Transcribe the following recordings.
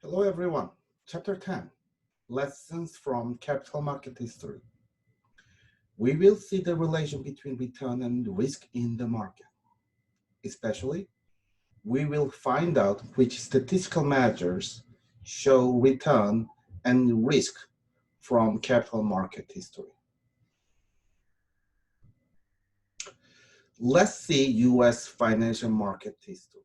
Hello everyone. Chapter 10, Lessons from Capital Market History. We will see the relation between return and risk in the market. Especially, we will find out which statistical measures show return and risk from capital market history. Let's see US financial market history.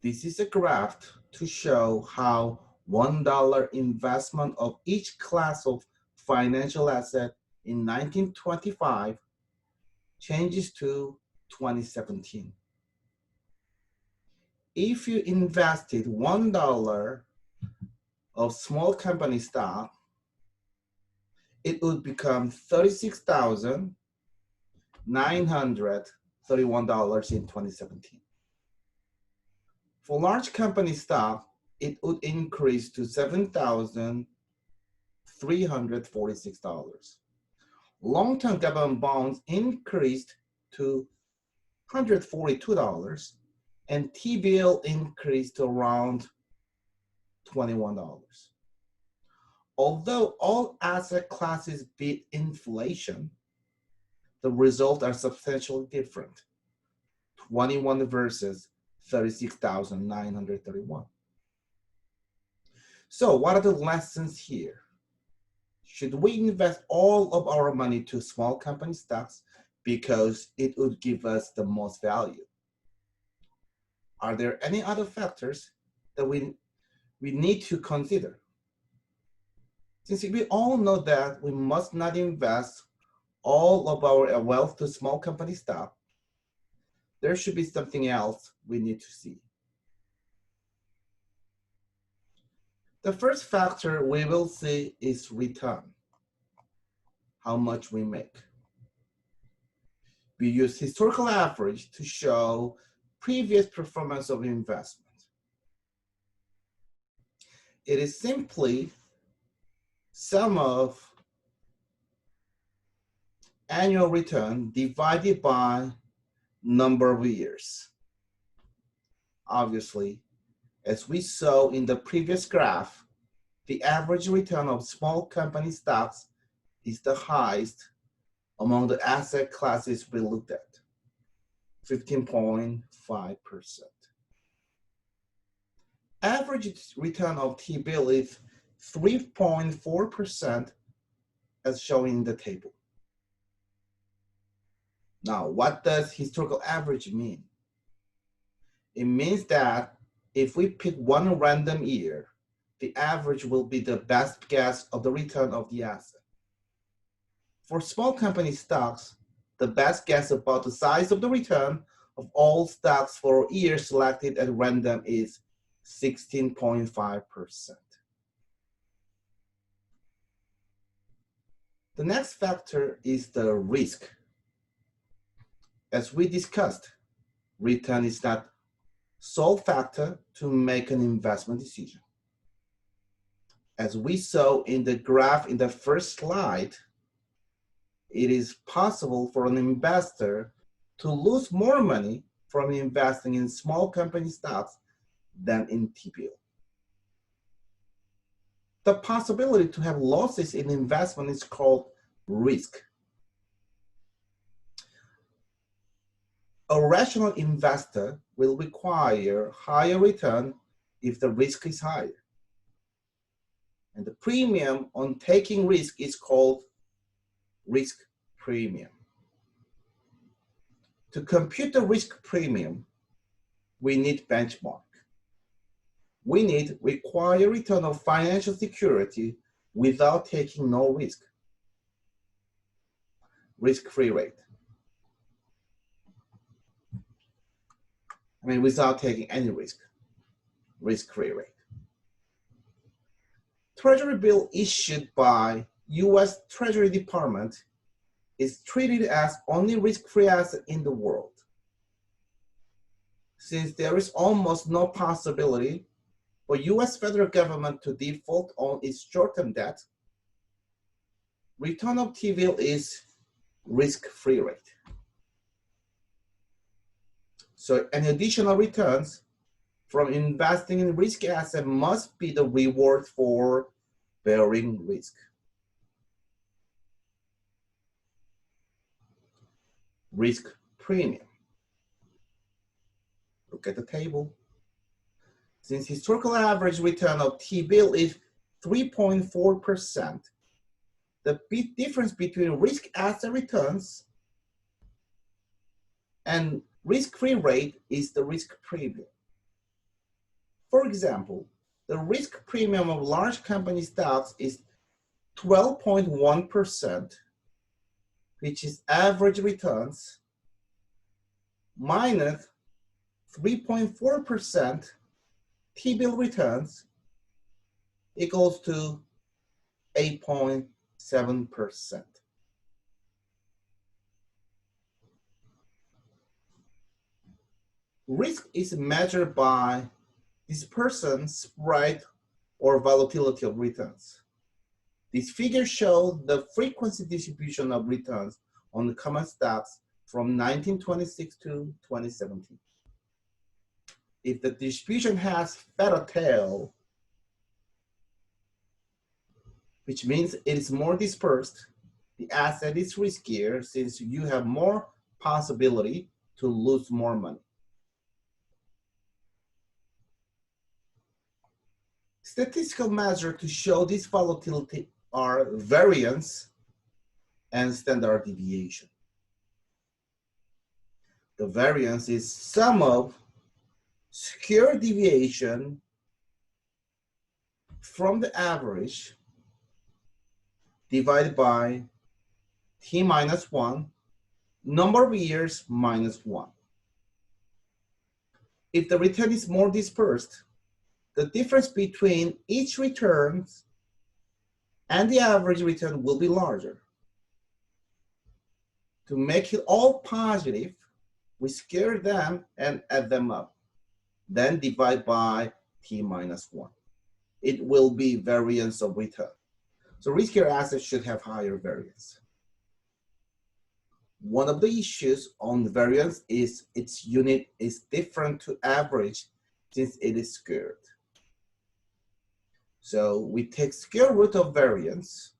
This is a graph to show how $1 investment of each class of financial asset in 1925 changes to 2017. If you invested $1 of small company stock, it would become $36,931 in 2017. For large company stock, it would increase to $7,346. Long-term government bonds increased to $142, and T-bill increased to around $21. Although all asset classes beat inflation, the results are substantially different. 21 versus 36,931. So what are the lessons here? Should we invest all of our money to small company stocks because it would give us the most value? Are there any other factors that we need to consider? Since we all know that we must not invest all of our wealth to small company stock, there should be something else we need to see. The first factor we will see is return, how much we make. We use historical average to show previous performance of investment. It is simply sum of annual return divided by number of years. Obviously, as we saw in the previous graph, the average return of small company stocks is the highest among the asset classes we looked at, 15.5%. Average return of T-bill is 3.4% as shown in the table. Now, what does historical average mean? It means that if we pick one random year, the average will be the best guess of the return of the asset. For small company stocks, the best guess about the size of the return of all stocks for years selected at random is 16.5%. The next factor is the risk. As we discussed, return is not sole factor to make an investment decision. As we saw in the graph in the first slide, it is possible for an investor to lose more money from investing in small company stocks than in T-bill. The possibility to have losses in investment is called risk. A rational investor will require higher return if the risk is higher. And the premium on taking risk is called risk premium. To compute the risk premium, we need benchmark. We need required return of financial security without taking no risk. Risk-free rate. Without taking any risk. Risk-free rate. Treasury bill issued by US Treasury Department is treated as only risk-free asset in the world. Since there is almost no possibility for US federal government to default on its short-term debt, return of T-bill is risk-free rate. So any additional returns from investing in risk asset must be the reward for bearing risk. Risk premium. Look at the table. Since historical average return of T-bill is 3.4%, the big difference between risk asset returns and risk-free rate is the risk premium. For example, the risk premium of large company stocks is 12.1%, which is average returns, minus 3.4% T-bill returns equals to 8.7%. Risk is measured by dispersion, spread, or volatility of returns. These figures show the frequency distribution of returns on the common stocks from 1926 to 2017. If the distribution has fatter tail, which means it is more dispersed, the asset is riskier since you have more possibility to lose more money. Statistical measures to show this volatility are variance and standard deviation. The variance is sum of skew deviation from the average divided by T minus 1, number of years minus 1. If the return is more dispersed, the difference between each return and the average return will be larger. To make it all positive, we skew them and add them up, then divide by T minus 1. It will be variance of return. So riskier assets should have higher variance. One of the issues on variance is its unit is different to average since it is skewed. So we take square root of variance,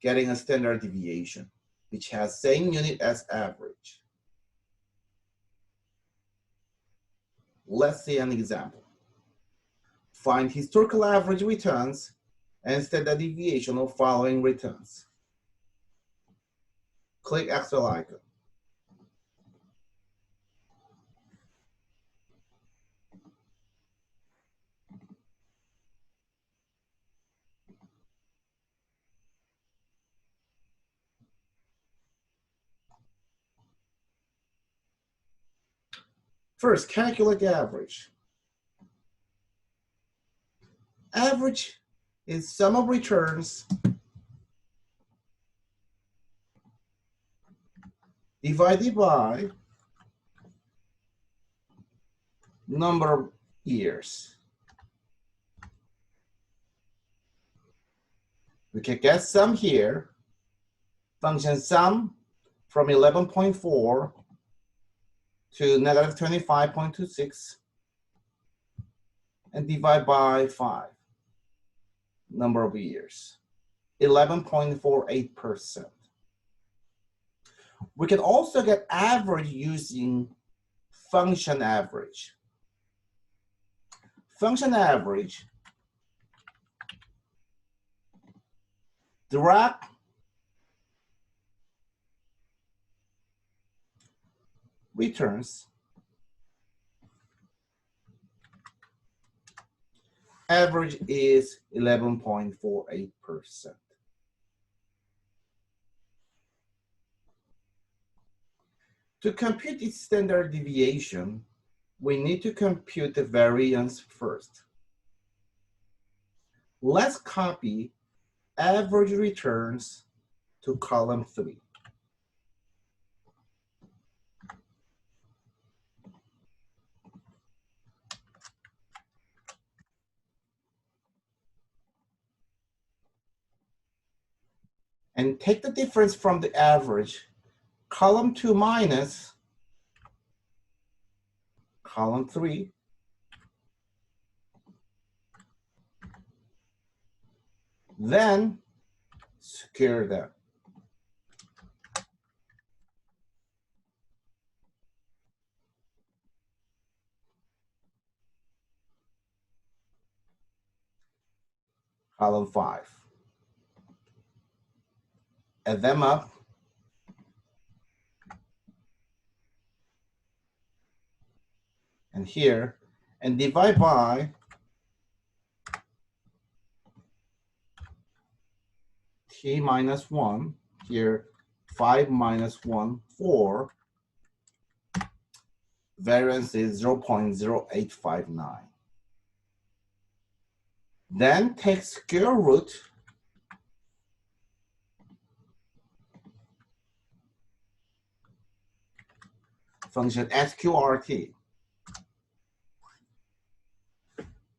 getting a standard deviation, which has same unit as average. Let's see an example. Find historical average returns and standard deviation of following returns. Click Excel icon. First, calculate the average. Average is sum of returns divided by number of years. We can get sum here. Function sum from 11.4 to negative 25.26 and divide by 5, number of years, 11.48%. We can also get average using function average. Function average direct returns average is 11.48%. To compute its standard deviation, we need to compute the variance first. Let's copy average returns to column 3. And take the difference from the average, column 2 minus column 3. Then square them. Column 5. Add them up. And here, and divide by t minus 1. Here, 5 minus 1, 4. Variance is 0.0859. Then take square root function SQRT.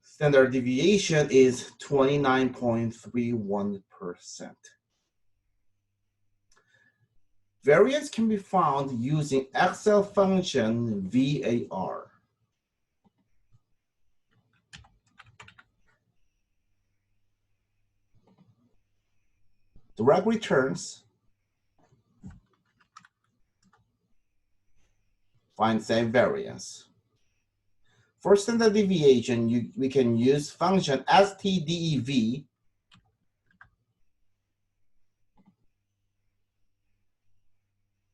Standard deviation is 29.31%. Variance can be found using Excel function VAR. Direct returns, find same variance. For standard deviation, we can use function STDEV.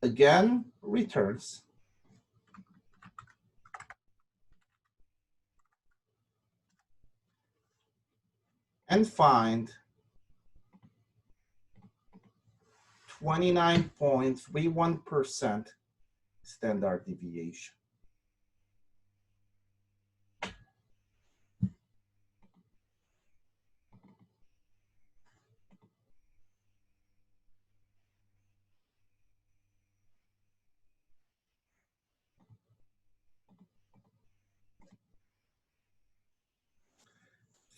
Again, returns. And find 29.31% standard deviation.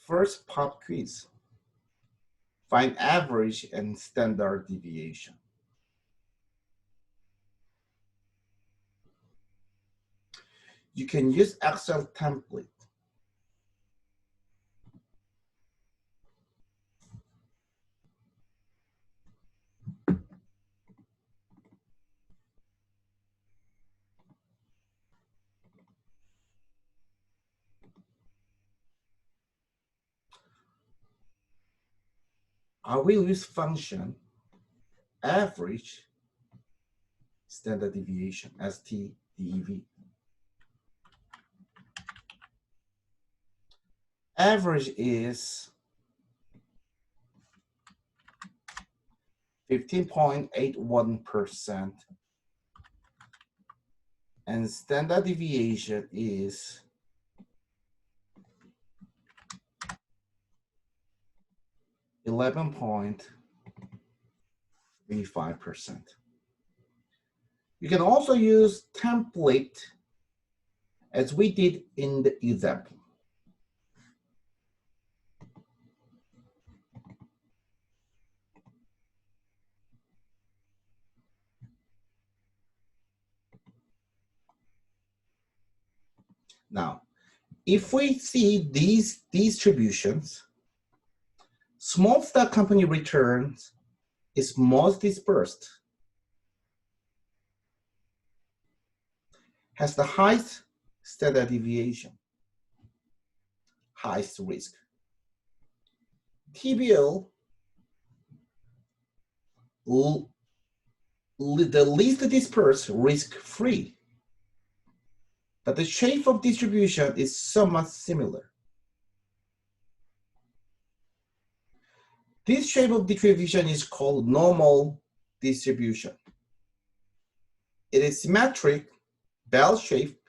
First pop quiz. Find average and standard deviation. You can use Excel template. I will use function average standard deviation, STDEV. Average is 15.81%, and standard deviation is 11.35%. You can also use template as we did in the example. Now, if we see these distributions, small stock company returns is most dispersed, has the highest standard deviation, highest risk. TBO, the least dispersed, risk-free. But the shape of distribution is somewhat similar. This shape of distribution is called normal distribution. It is symmetric, bell-shaped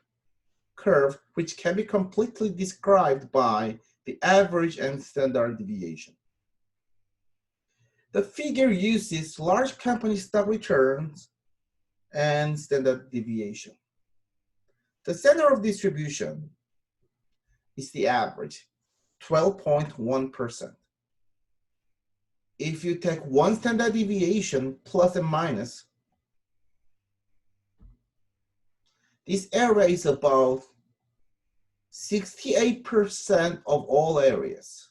curve which can be completely described by the average and standard deviation. The figure uses large company stock returns and standard deviation. The center of distribution is the average, 12.1%. If you take one standard deviation plus and minus, this area is about 68% of all areas.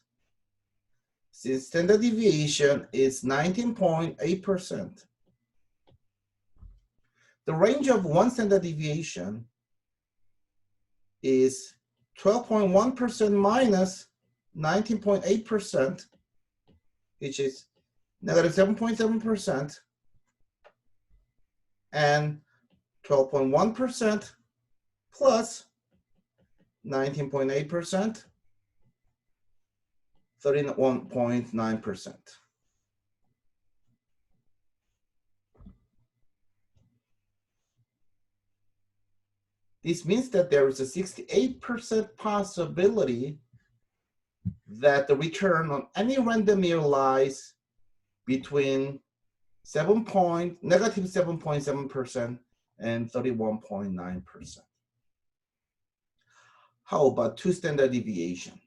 Since standard deviation is 19.8%, the range of one standard deviation is 12.1% minus 19.8%, which is negative 7.7%, and 12.1% plus 19.8%, 31.9%. This means that there is a 68% possibility that the return on any random year lies between negative 7.7% and 31.9%. How about two standard deviations?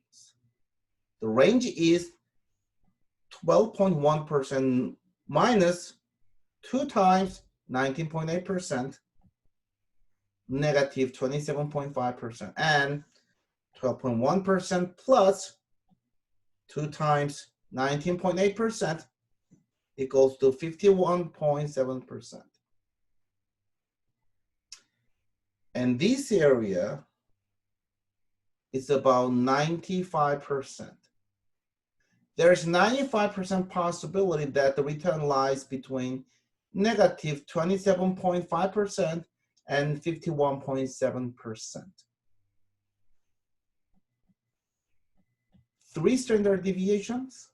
The range is 12.1% minus 2 times 19.8%, negative 27.5%, and 12.1% plus 2 times 19.8% equals to 51.7%. And this area is about 95%. There's 95% possibility that the return lies between negative 27.5% and 51.7%. 3 standard deviations,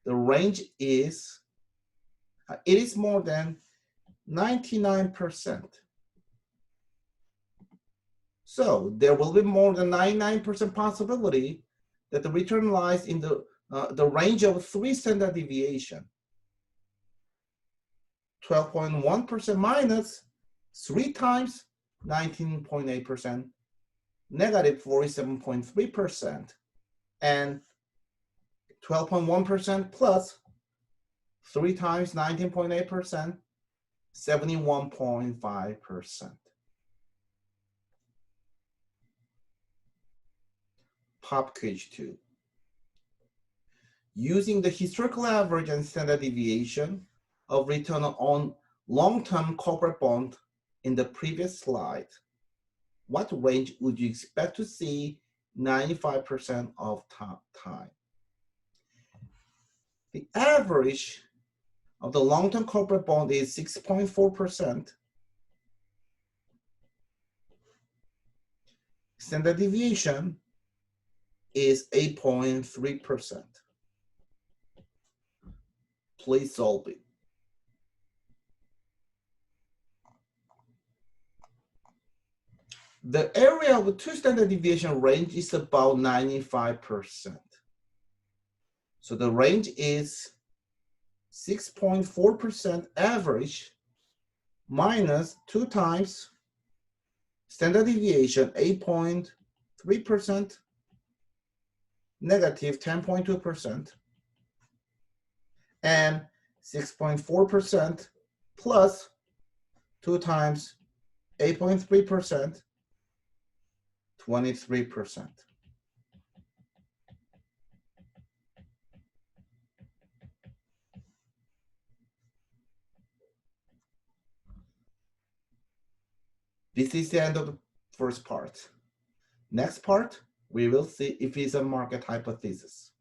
the range is, it is more than 99%. So there will be more than 99% possibility that the return lies in the range of 3 standard deviation. 12.1% minus 3 times 19.8%, negative 47.3%, and 12.1% plus 3 times 19.8%, 71.5%. Pop quiz 2. Using the historical average and standard deviation of return on long-term corporate bond in the previous slide, what range would you expect to see 95% of time? The average of the long-term corporate bond is 6.4%. Standard deviation is 8.3%. Please solve it. The area of the 2 standard deviation range is about 95%. So the range is 6.4% average minus 2 times standard deviation 8.3%, negative 10.2%, and 6.4% plus 2 times 8.3%, 23%. This is the end of the first part. Next part, we will see if it's a market hypothesis.